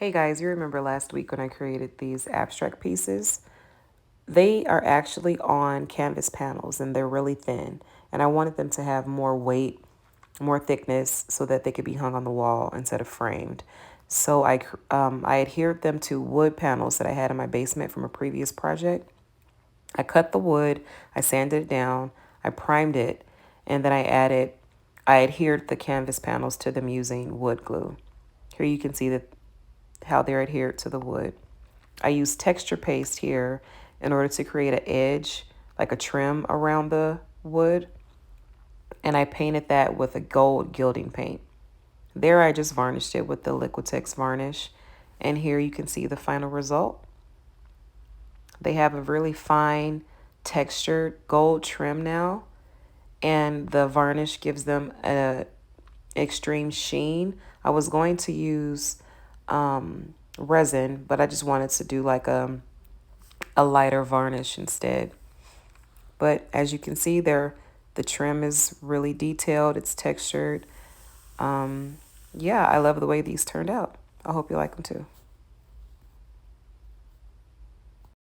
Hey guys, you remember last week when I created these abstract pieces? They are actually on canvas panels and they're really thin. And I wanted them to have more weight, more thickness so that they could be hung on the wall instead of framed. So I adhered them to wood panels that I had in my basement from a previous project. I cut the wood, I sanded it down, I primed it, and then I adhered the canvas panels to them using wood glue. Here you can see that how they're adhered to the wood. I use texture paste here in order to create an edge, like a trim around the wood, and I painted that with a gold gilding paint. There I just varnished it with the Liquitex varnish, and here you can see the final result. They have a really fine textured gold trim now, and the varnish gives them a extreme sheen. I was going to use resin, but I just wanted to do like a lighter varnish instead. But as you can see there, the trim is really detailed. It's textured. Yeah, I love the way these turned out. I hope you like them too.